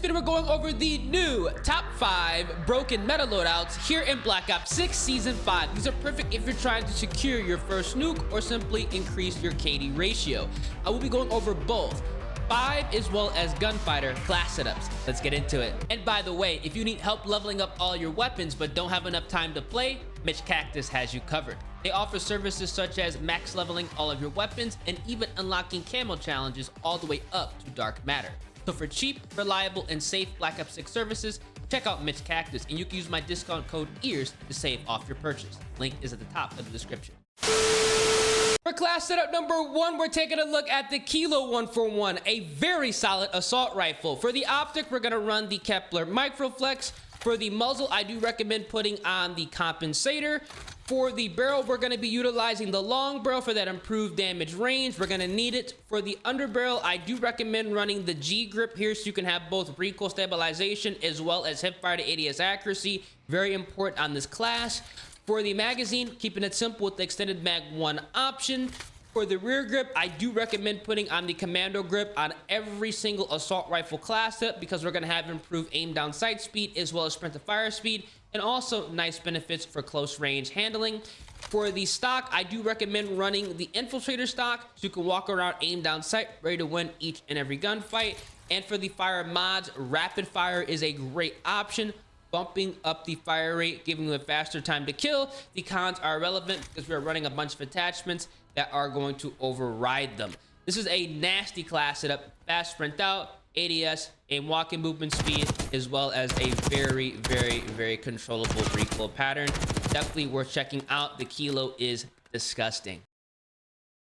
video, we're going over the new top 5 broken meta loadouts here in Black Ops 6 Season 5. These are perfect if you're trying to secure your first nuke or simply increase your KD ratio. I will be going over both 5 as well as gunfighter class setups. Let's get into it. And by the way, if you need help leveling up all your weapons but don't have enough time to play, KOMPAKT has you covered. They offer services such as max leveling all of your weapons and even unlocking camo challenges all the way up to dark matter. So for cheap, reliable, and safe Black Ops 6 services, check out KOMPAKT, and you can use my discount code EARS to save off your purchase. Link is at the top of the description. For class setup number 1, we're taking a look at the Kilo 141, a very solid assault rifle. For the optic, we're going to run the Kepler Microflex. For the muzzle, I do recommend putting on the compensator. For the barrel, we're going to be utilizing the long barrel for that improved damage range. We're going to need it. For the underbarrel, I do recommend running the G grip here so you can have both recoil stabilization as well as hipfire to ADS accuracy. Very important on this class. For the magazine, keeping it simple with the extended mag 1 option. For the rear grip, I do recommend putting on the commando grip on every single assault rifle class set because we're going to have improved aim down sight speed as well as sprint to fire speed, and also nice benefits for close range handling. For the stock, I do recommend running the infiltrator stock so you can walk around aim down sight ready to win each and every gunfight. And for the fire mods, rapid fire is a great option, bumping up the fire rate, giving you a faster time to kill. The cons are irrelevant because we're running a bunch of attachments that are going to override them. This is a nasty class setup, fast sprint out, ADS, and walking movement speed, as well as a very controllable recoil pattern. Definitely worth checking out. The Kilo is disgusting.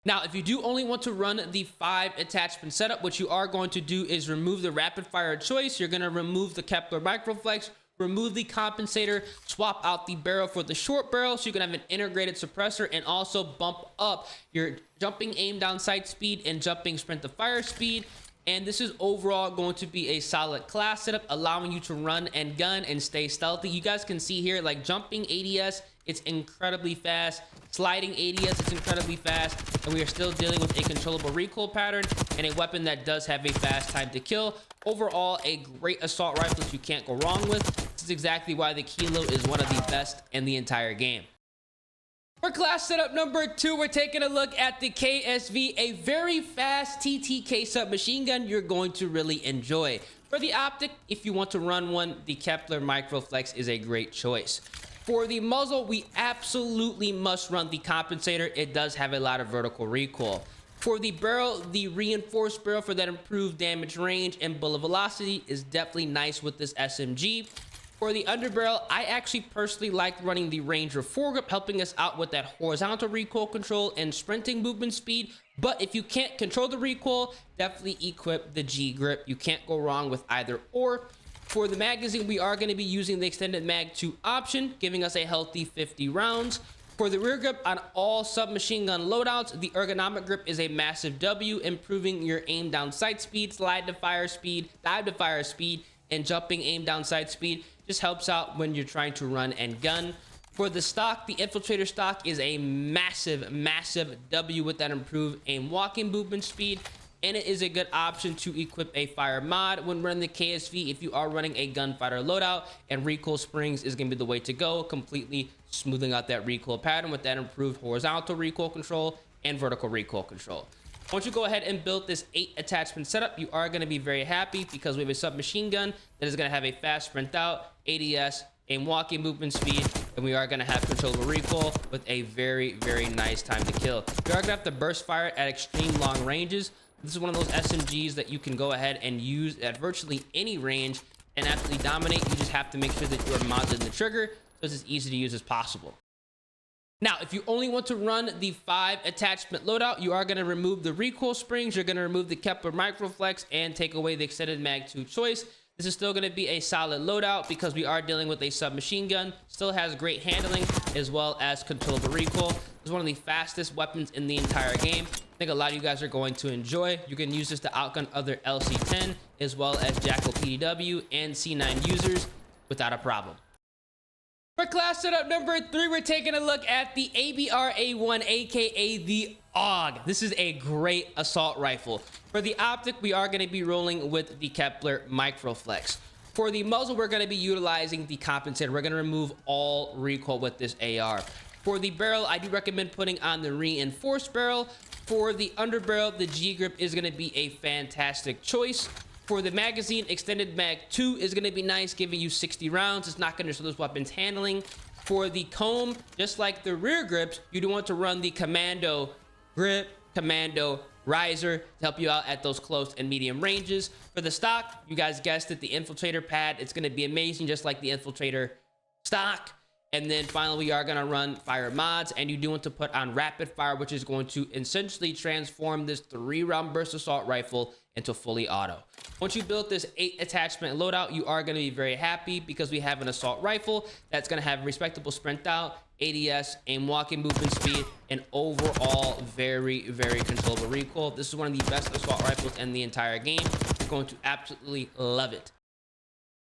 Now, if you do only want to run the 5 attachment setup, what you are going to do is remove the rapid fire choice. You're going to remove the Kepler Microflex, remove the compensator, swap out the barrel for the short barrel so you can have an integrated suppressor, and also bump up your jumping aim down sight speed and jumping sprint to fire speed. And this is overall going to be a solid class setup, allowing you to run and gun and stay stealthy. You guys can see here, like jumping ADS, it's incredibly fast. Sliding ADS, it's incredibly fast. And we are still dealing with a controllable recoil pattern and a weapon that does have a fast time to kill. Overall, a great assault rifle you can't go wrong with. This is exactly why the Kilo is one of the best in the entire game. For class setup number 2, we're taking a look at the KSV, a very fast TTK submachine gun you're going to really enjoy. For the optic, if you want to run one, the Kepler Microflex is a great choice. For the muzzle, we absolutely must run the compensator. It does have a lot of vertical recoil. For the barrel, the reinforced barrel for that improved damage range and bullet velocity is definitely nice with this SMG. For the underbarrel, I actually personally like running the Ranger foregrip, helping us out with that horizontal recoil control and sprinting movement speed. But if you can't control the recoil, definitely equip the G grip. You can't go wrong with either or. For the magazine, we are going to be using the extended mag 2 option, giving us a healthy 50 rounds. For the rear grip on all submachine gun loadouts, the ergonomic grip is a massive W, improving your aim down sight speed, slide to fire speed, dive to fire speed, and jumping aim down sight speed. Just helps out when you're trying to run and gun. For the stock, the infiltrator stock is a massive W with that improved aim walking movement speed, and it is a good option to equip a fire mod when running the KSV if you are running a gunfighter loadout, and recoil springs is going to be the way to go, completely smoothing out that recoil pattern with that improved horizontal recoil control and vertical recoil control. Once you go ahead and build this 8 attachment setup, you are going to be very happy because we have a submachine gun that is going to have a fast sprint out, ADS, aim walking movement speed, and we are going to have controllable recoil with a very nice time to kill. You are going to have to burst fire at extreme long ranges. This is one of those SMGs that you can go ahead and use at virtually any range and absolutely dominate. You just have to make sure that you are mounted in the trigger so it's as easy to use as possible. Now, if you only want to run the 5 attachment loadout, you are going to remove the recoil springs, you're going to remove the Kepler Microflex, and take away the extended mag 2 choice. This is still going to be a solid loadout because we are dealing with a submachine gun. Still has great handling as well as controllable recoil. This is one of the fastest weapons in the entire game. I think a lot of you guys are going to enjoy. You can use this to outgun other LC10 as well as Jackal PDW and C9 users without a problem. For class setup number 3, we're taking a look at the ABR-A1, aka the AUG. This is a great assault rifle. For the optic, we are going to be rolling with the Kepler Microflex. For the muzzle, we're going to be utilizing the compensator. We're going to remove all recoil with this AR. For the barrel, I do recommend putting on the reinforced barrel. For the underbarrel, the G grip is going to be a fantastic choice. For the magazine, extended mag 2 is going to be nice, giving you 60 rounds. It's not going to show this weapon's handling. For the comb, just like the rear grips, you do want to run the commando grip, commando riser to help you out at those close and medium ranges. For the stock, you guys guessed it, the infiltrator pad. It's going to be amazing, just like the infiltrator stock. And then finally, we are going to run fire mods, and you do want to put on rapid fire, which is going to essentially transform this 3-round burst assault rifle into fully auto. Once you build this 8 attachment loadout, you are going to be very happy because we have an assault rifle that's going to have respectable sprint out, ADS, aim walking movement speed, and overall very controllable recoil. This is one of the best assault rifles in the entire game. You're going to absolutely love it.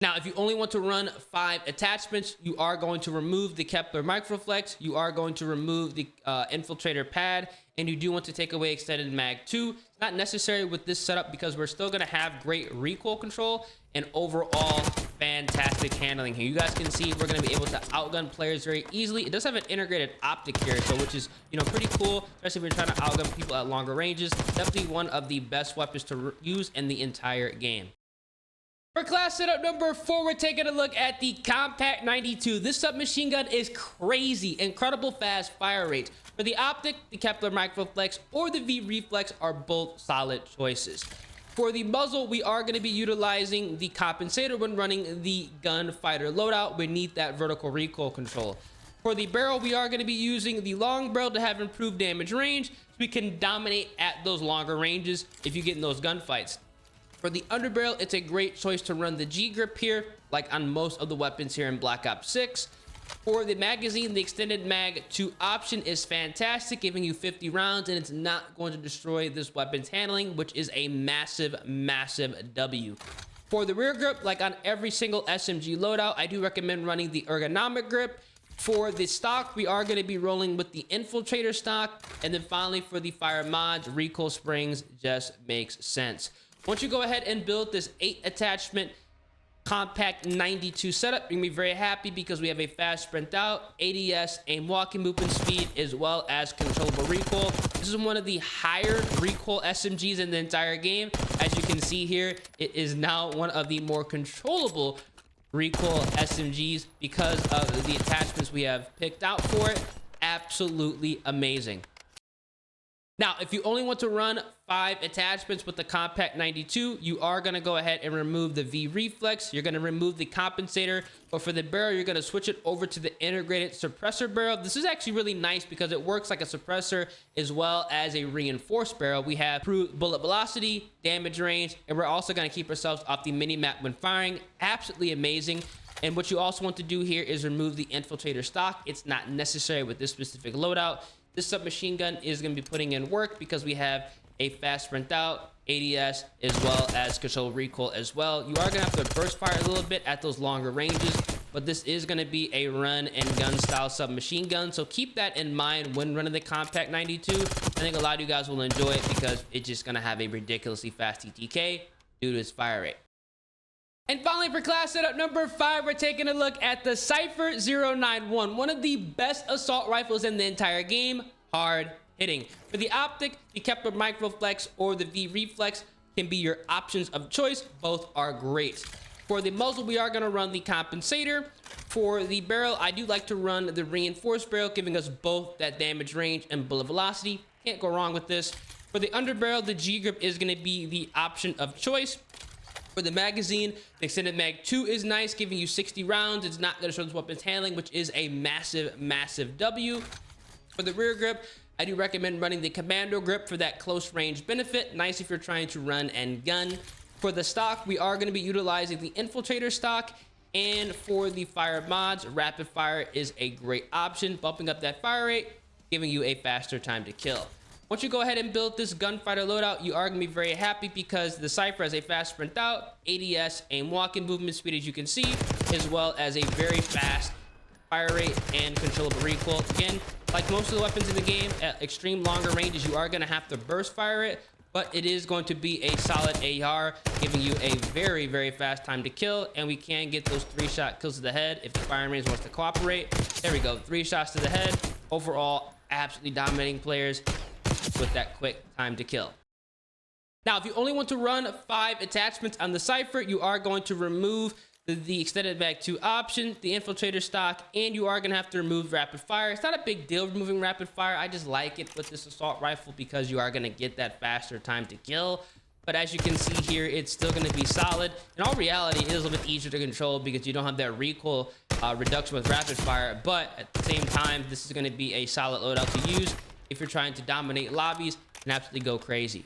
Now, if you only want to run 5 attachments, you are going to remove the Kepler Microflex, you are going to remove the infiltrator pad, and you do want to take away extended mag 2. It's not necessary with this setup because we're still going to have great recoil control and overall fantastic handling here. You guys can see we're going to be able to outgun players very easily. It does have an integrated optic here, so which is, you know, pretty cool, especially if you're trying to outgun people at longer ranges. Definitely one of the best weapons to use in the entire game. For class setup number 4, we're taking a look at the KOMPAKT 92. This submachine gun is crazy, incredible fast fire rates. For the optic, the Kepler Microflex or the V Reflex are both solid choices. For the muzzle, we are going to be utilizing the compensator when running the gunfighter loadout beneath that vertical recoil control. For the barrel, we are going to be using the long barrel to have improved damage range, so we can dominate at those longer ranges if you get in those gunfights. For the underbarrel, it's a great choice to run the G grip here, like on most of the weapons here in Black Ops 6. For the magazine, the extended mag 2 option is fantastic, giving you 50 rounds, and it's not going to destroy this weapon's handling, which is a massive W. For the rear grip, like on every single SMG loadout, I do recommend running the ergonomic grip. For the stock, we are going to be rolling with the infiltrator stock. And then finally, for the fire mods, recoil springs just makes sense. Once you go ahead and build this 8 attachment KOMPAKT 92 setup, you're gonna be very happy because we have a fast sprint out, ADS, aim walking movement speed, as well as controllable recoil. This is one of the higher recoil SMGs in the entire game. As you can see here, it is now one of the more controllable recoil SMGs because of the attachments we have picked out for it. Absolutely amazing. Now, if you only want to run 5 attachments with the KOMPAKT 92, you are going to go ahead and remove the V Reflex. You're going to remove the compensator, but for the barrel, you're going to switch it over to the integrated suppressor barrel. This is actually really nice because it works like a suppressor as well as a reinforced barrel. We have improved bullet velocity, damage range, and we're also going to keep ourselves off the mini-map when firing. Absolutely amazing. And what you also want to do here is remove the infiltrator stock. It's not necessary with this specific loadout. This submachine gun is going to be putting in work because we have a fast sprint out, ADS, as well as control recoil as well. You are going to have to burst fire a little bit at those longer ranges, but this is going to be a run and gun style submachine gun. So keep that in mind when running the KOMPAKT 92. I think a lot of you guys will enjoy it because it's just going to have a ridiculously fast TTK due to its fire rate. And finally, for class setup number 5, we're taking a look at the CYPHER 091, one of the best assault rifles in the entire game, hard hitting. For the optic, the Kepler Microflex or the V Reflex can be your options of choice. Both are great. For the muzzle, we are going to run the compensator. For the barrel, I do like to run the reinforced barrel, giving us both that damage range and bullet velocity. Can't go wrong with this. For the underbarrel, the G grip is going to be the option of choice. For the magazine, the extended mag 2 is nice, giving you 60 rounds. It's not going to show this weapon's handling, which is a massive W. For the rear grip, I do recommend running the commando grip for that close range benefit. Nice if you're trying to run and gun. For the stock, we are going to be utilizing the infiltrator stock. And for the fire mods, rapid fire is a great option, bumping up that fire rate, giving you a faster time to kill. Once you go ahead and build this gunfighter loadout, you are going to be very happy because the CYPHER has a fast sprint out, ADS, aim walking movement speed, as you can see, as well as a very fast fire rate and controllable recoil. Again, like most of the weapons in the game, at extreme longer ranges, you are going to have to burst fire it, but it is going to be a solid AR, giving you a very, very fast time to kill, and we can get those 3-shot kills to the head if the firing range wants to cooperate. There we go, 3 shots to the head. Overall, absolutely dominating players with that quick time to kill. Now, if you only want to run 5 attachments on the CYPHER, you are going to remove the extended mag 2 option, the infiltrator stock, and you are going to have to remove rapid fire. It's not a big deal removing rapid fire. I just like it with this assault rifle because you are going to get that faster time to kill. But as you can see here, it's still going to be solid. In all reality, it is a little bit easier to control because you don't have that recoil reduction with rapid fire. But at the same time, this is going to be a solid loadout to use if you're trying to dominate lobbies and absolutely go crazy.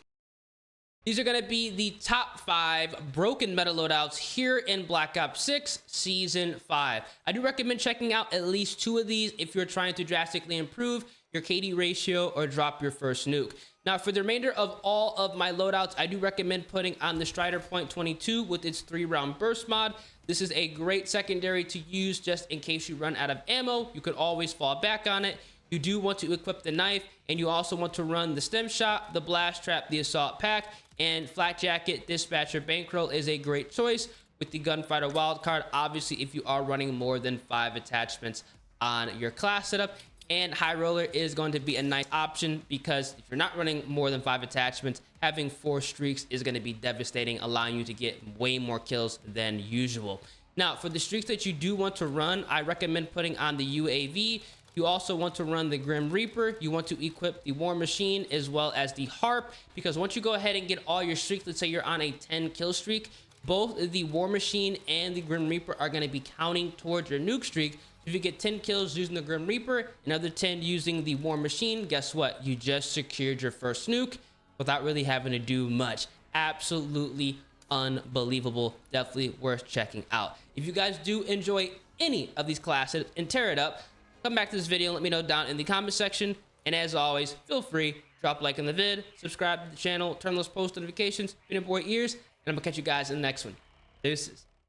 These are going to be the top 5 broken meta loadouts here in Black Ops 6 Season 5. I do recommend checking out at least 2 of these if you're trying to drastically improve your KD ratio or drop your first nuke. Now, for the remainder of all of my loadouts, I do recommend putting on the Strider Point 22 with its 3-round burst mod. This is a great secondary to use just in case you run out of ammo. You could always fall back on it. You do want to equip the knife, and you also want to run the stem shot, the blast trap, the assault pack, and flak jacket, dispatcher, bankroll is a great choice with the gunfighter wildcard. Obviously, if you are running more than 5 attachments on your class setup, and high roller is going to be a nice option because if you're not running more than 5 attachments, having 4 streaks is going to be devastating, allowing you to get way more kills than usual. Now, for the streaks that you do want to run, I recommend putting on the UAV. You also want to run the Grim Reaper. You want to equip the War Machine as well as the Harp, because once you go ahead and get all your streaks, let's say you're on a 10 kill streak, both the War Machine and the Grim Reaper are going to be counting towards your nuke streak. If you get 10 kills using the Grim Reaper, another 10 using the War Machine, guess what? You just secured your first nuke without really having to do much. Absolutely unbelievable. Definitely worth checking out. If you guys do enjoy any of these classes and tear it up, come back to this video and let me know down in the comment section. And as always, feel free, drop a like on the vid, subscribe to the channel, turn those post notifications, in your boy ears, and I'm gonna catch you guys in the next one. Deuces.